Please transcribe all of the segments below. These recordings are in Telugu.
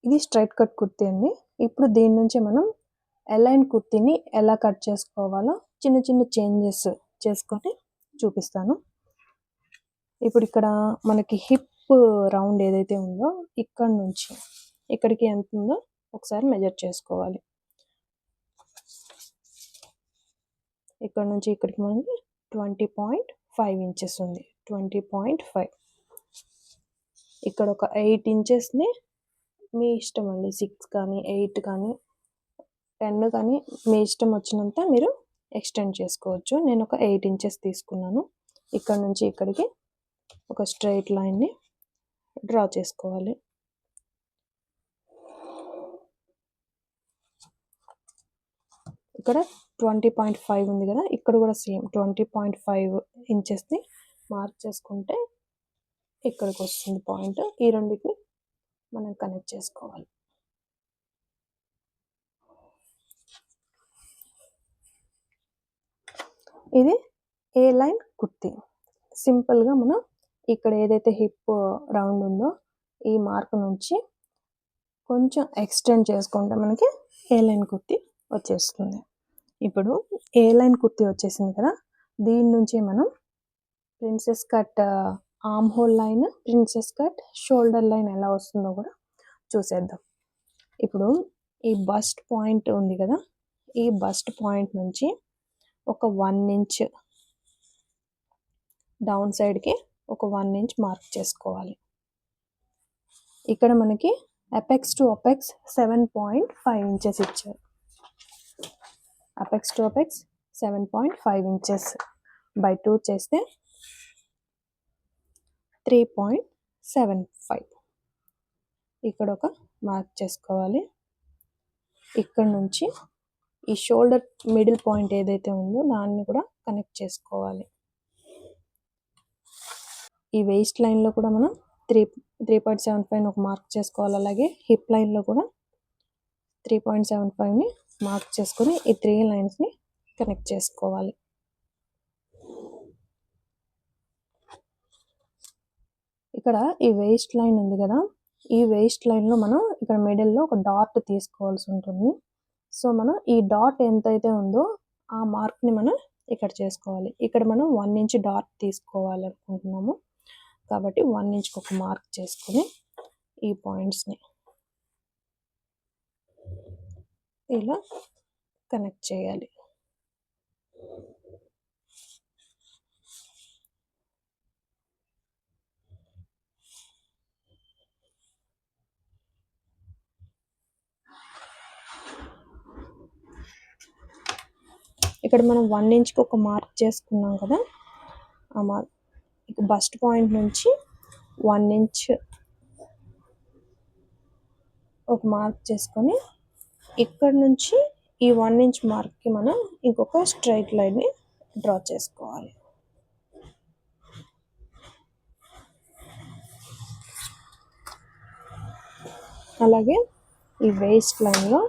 ఇది స్ట్రైట్ కట్ కుర్తీ అండి. ఇప్పుడు దీని నుంచి మనం అలైన్ కుర్తీని ఎలా కట్ చేసుకోవాలో చిన్న చిన్న చేంజెస్ చేసుకొని చూపిస్తాను. ఇప్పుడు ఇక్కడ మనకి హిప్ రౌండ్ ఏదైతే ఉందో ఇక్కడ నుంచి ఇక్కడికి ఎంత ఉందో ఒకసారి మెజర్ చేసుకోవాలి. ఇక్కడ నుంచి ఇక్కడికి మనకి 20.5 ఇంచెస్ ఉంది. 20.5. ఇక్కడ ఒక 8 ఇంచెస్ని మీ ఇష్టం అండి, 6 కానీ 8 కానీ 10 కానీ మీ ఇష్టం వచ్చినంత మీరు ఎక్స్టెండ్ చేసుకోవచ్చు. నేను ఒక 8 ఇంచెస్ తీసుకున్నాను. ఇక్కడ నుంచి ఇక్కడికి ఒక స్ట్రైట్ లైన్ని డ్రా చేసుకోవాలి. ఇక్కడ 20.5 ఉంది కదా, ఇక్కడ కూడా సేమ్ 20.5 ఇంచెస్ని మార్క్ చేసుకుంటే ఇక్కడికి వస్తుంది పాయింట్. ఈ రెండింటిని మనం కనెక్ట్ చేసుకోవాలి. ఇది ఏ లైన్ కుర్తీ. సింపుల్గా మనం ఇక్కడ ఏదైతే హిప్ రౌండ్ ఉందో ఈ మార్క్ నుంచి కొంచెం ఎక్స్టెండ్ చేసుకుంటే మనకి ఏ లైన్ కుర్తీ వచ్చేస్తుంది. ఇప్పుడు ఏ లైన్ కుర్తీ వచ్చేసింది కదా, దీని నుంచి మనం princess cut arm whole line, princess cut shoulder line ఎలా వస్తుందో కూడా చూసేద్దాం. ఇప్పుడు ఈ బస్ట్ పాయింట్ ఉంది కదా, ఈ బస్ట్ పాయింట్ నుంచి ఒక 1 ఇంచ్ డౌన్ సైడ్కి ఒక 1 ఇంచ్ మార్క్ చేసుకోవాలి. ఇక్కడ మనకి అపెక్స్ టు అపెక్స్ 7.5 ఇంచెస్ ఇచ్చారు. Apex to apex 7.5 inches by 2 చేస్తే 3.75. ఇక్కడ ఒక మార్క్ చేసుకోవాలి. ఇక్కడ నుంచి ఈ షోల్డర్ మిడిల్ పాయింట్ ఏదైతే ఉందో దాన్ని కూడా కనెక్ట్ చేసుకోవాలి. ఈ వేస్ట్ లైన్లో కూడా మనం 3.75 ఒక మార్క్ చేసుకోవాలి. అలాగే హిప్ లైన్లో కూడా 3.75ని మార్క్ చేసుకొని ఈ 3 లైన్స్ని కనెక్ట్ చేసుకోవాలి. ఇక్కడ ఈ వేస్ట్ లైన్ ఉంది కదా, ఈ వేస్ట్ లైన్లో మనం ఇక్కడ మిడిల్లో ఒక డాట్ తీసుకోవాల్సి ఉంటుంది. సో మనం ఈ డాట్ ఎంతైతే ఉందో ఆ మార్క్ని మనం ఇక్కడ చేసుకోవాలి. ఇక్కడ మనం 1 ఇంచ్ డాట్ తీసుకోవాలి అనుకుంటున్నాము కాబట్టి 1 ఇంచ్కి ఒక మార్క్ చేసుకొని ఈ పాయింట్స్ని ఇలా కనెక్ట్ చేయాలి. ఇక్కడ మనం 1 ఇంచ్కి ఒక మార్క్ చేసుకున్నాం కదా, ఆ మార్క్ బస్ట్ పాయింట్ నుంచి 1 ఇంచ్ ఒక మార్క్ చేసుకొని ఇక్కడ నుంచి ఈ 1 ఇంచ్ మార్క్కి మనం ఇంకొక స్ట్రైట్ లైన్ని డ్రా చేసుకోవాలి. అలాగే ఈ వేస్ట్ లైన్లో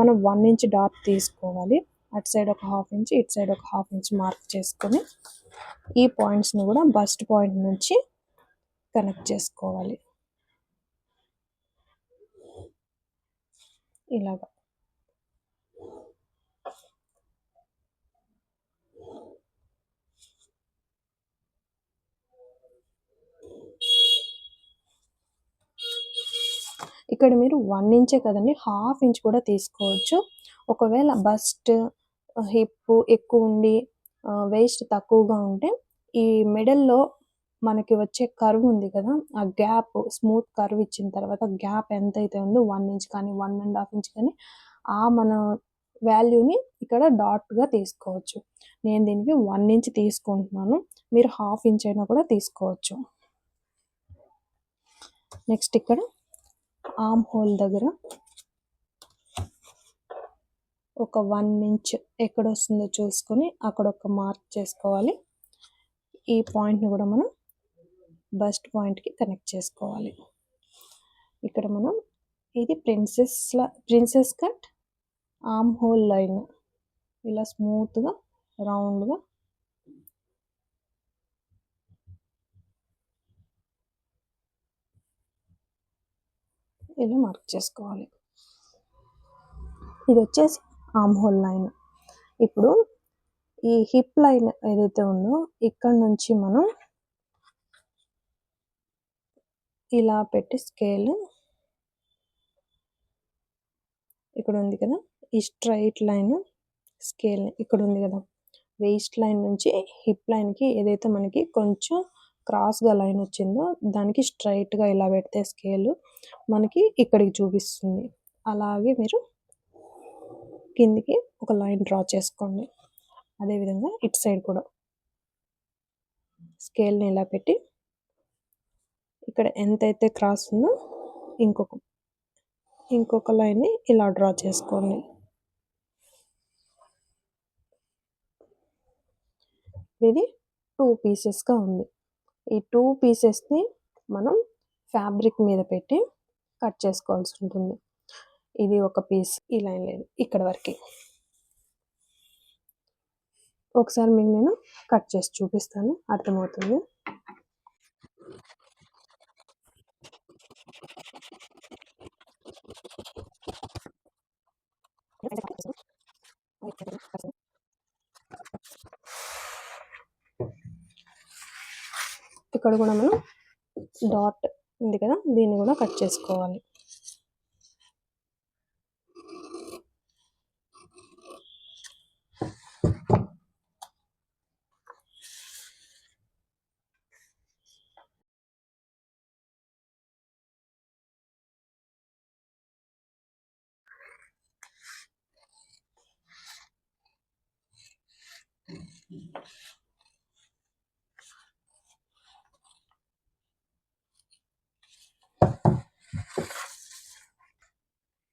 మనం 1 ఇంచ్ డాట్ తీసుకోవాలి. అటు సైడ్ ఒక 1/2 ఇంచ్, ఇటు సైడ్ ఒక 1/2 ఇంచ్ మార్క్ చేసుకొని ఈ పాయింట్స్ని కూడా బస్ట్ పాయింట్ నుంచి కనెక్ట్ చేసుకోవాలి. ఇలాగా ఇక్కడ మీరు 1 ఇంచే కదండి, 1/2 ఇంచ్ కూడా తీసుకోవచ్చు. ఒకవేళ బస్ట్ హిప్ ఎక్కువ ఉండి వేస్ట్ తక్కువగా ఉంటే ఈ మిడిల్లో మనకి వచ్చే కర్వ్ ఉంది కదా, ఆ గ్యాప్ స్మూత్ కర్వ్ ఇచ్చిన తర్వాత గ్యాప్ ఎంతైతే ఉందో 1 ఇంచ్ కానీ 1.5 ఇంచ్ కానీ ఆ మన వాల్యూని ఇక్కడ డాట్గా తీసుకోవచ్చు. నేను దీనికి 1 ఇంచ్ తీసుకుంటున్నాను, మీరు 1/2 ఇంచ్ అయినా కూడా తీసుకోవచ్చు. నెక్స్ట్ ఇక్కడ ఆర్మ్ హోల్ దగ్గర ఒక 1 ఇంచ్ ఎక్కడ వస్తుందో చూసుకొని అక్కడ ఒక మార్క్ చేసుకోవాలి. ఈ పాయింట్ని కూడా మనం బస్ట్ పాయింట్కి కనెక్ట్ చేసుకోవాలి. ఇక్కడ మనం ఇది princess cut arm whole line ఇలా స్మూత్గా రౌండ్గా ఇలా మార్క్ చేసుకోవాలి. ఇది వచ్చేసి ఆర్మ్ హోల్ లైన్. ఇప్పుడు ఈ హిప్ లైన్ ఏదైతే ఉందో ఇక్కడ నుంచి మనం ఇలా పెట్టి స్కేల్ ఇక్కడ ఉంది కదా, ఈ స్ట్రైట్ లైన్ స్కేల్ ఇక్కడ ఉంది కదా, వేస్ట్ లైన్ నుంచి హిప్ లైన్కి ఏదైతే మనకి కొంచెం క్రాస్గా లైన్ వచ్చిందో దానికి స్ట్రైట్గా ఇలా పెడితే స్కేల్ మనకి ఇక్కడికి చూపిస్తుంది. అలాగే మీరు కిందికి ఒక లైన్ డ్రా చేసుకోండి. అదేవిధంగా ఇటు సైడ్ కూడా స్కేల్ని ఇలా పెట్టి ఇక్కడ ఎంతైతే క్రాస్ ఉందో ఇంకొక లైన్ని ఇలా డ్రా చేసుకోండి. ఇది 2 పీసెస్గా ఉంది. ఈ 2 పీసెస్ని మనం ఫ్యాబ్రిక్ మీద పెట్టి కట్ చేసుకోవాల్సి ఉంటుంది. ఇది ఒక పీస్, ఈ లైన్ లేదు ఇక్కడ వరకు. ఒకసారి మీకు నేను కట్ చేసి చూపిస్తాను, అర్థమవుతుంది. ఇక్కడ కూడా మనం డాట్ ఉంది కదా, దీన్ని కూడా కట్ చేసుకోవాలి.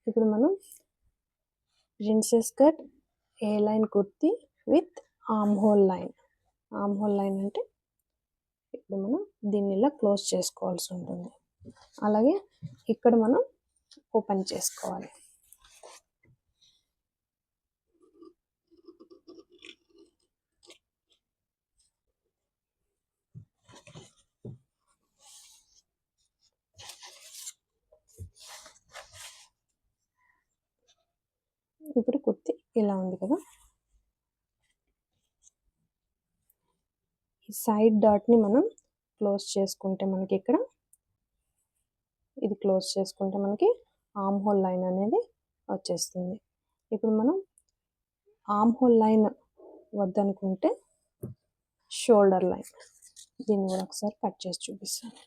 ఇప్పుడు మనం princess cut A line kurti with arm whole line. Arm whole line అంటే ఇప్పుడు మనం దీన్ని ఇలా క్లోజ్ చేసుకోవాల్సి ఉంటుంది. అలాగే ఇక్కడ మనం ఓపెన్ చేసుకోవాలి. ఇప్పుడు కుర్తి ఇలా ఉంది కదా, ఈ సైడ్ డాట్ని మనం క్లోజ్ చేసుకుంటే మనకి ఇక్కడ ఇది క్లోజ్ చేసుకుంటే మనకి ఆర్మ్ హోల్ లైన్ అనేది వచ్చేస్తుంది. ఇప్పుడు మనం ఆర్మ్ హోల్ లైన్ వద్దనుకుంటే షోల్డర్ లైన్, దీన్ని కూడా ఒకసారి కట్ చేసి చూపిస్తాను.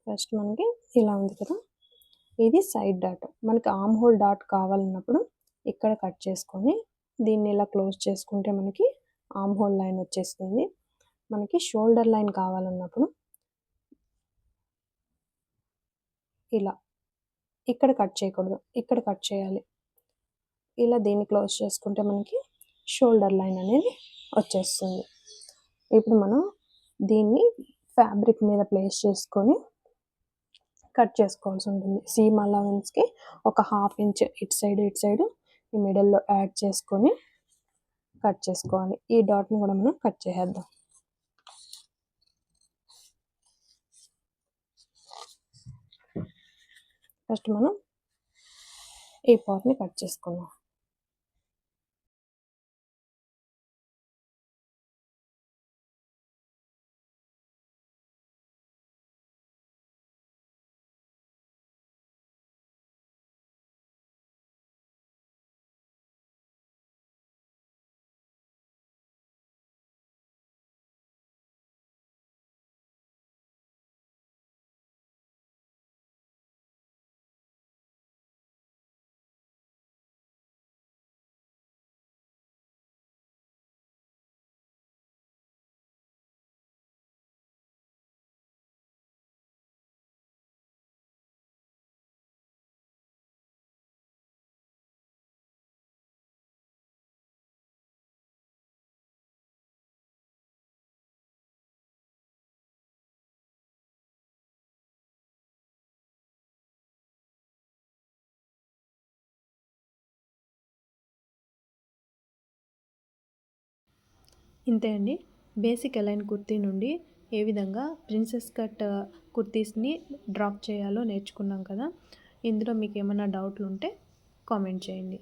ఫస్ట్ మనకి ఇలా ఉంది కదా, ఇది సైడ్ డాట్. మనకి ఆర్మ్ హోల్ డాట్ కావాలన్నప్పుడు ఇక్కడ కట్ చేసుకొని దీన్ని ఇలా క్లోజ్ చేసుకుంటే మనకి ఆర్మ్ హోల్ లైన్ వచ్చేస్తుంది. మనకి షోల్డర్ లైన్ కావాలన్నప్పుడు ఇలా ఇక్కడ కట్ చేయకూడదు, ఇక్కడ కట్ చేయాలి. ఇలా దీన్ని క్లోజ్ చేసుకుంటే మనకి షోల్డర్ లైన్ అనేది వచ్చేస్తుంది. ఇప్పుడు మనం దీన్ని ఫ్యాబ్రిక్ మీద ప్లేస్ చేసుకొని కట్ చేసుకోవాల్సి ఉంటుంది. సీమ్ అలవెన్స్కి ఒక 1/2 ఇంచ్ ఇటు సైడ్ ఈ మిడిల్లో యాడ్ చేసుకొని కట్ చేసుకోవాలి. ఈ డాట్ని కూడా మనం కట్ చేసేద్దాం. ఫస్ట్ మనం ఈ పార్ట్ని కట్ చేసుకుందాం. ఇంతే అండి. బేసిక్ అలైన్ కుర్తీ నుండి ఏ విధంగా ప్రిన్సెస్ కట్ కుర్తీస్‌ని డ్రాప్ చేయాలో నేర్చుకున్నాం కదా! ఇందులో మీకేమన్నా డౌట్లుంటే కామెంట్ చేయండి.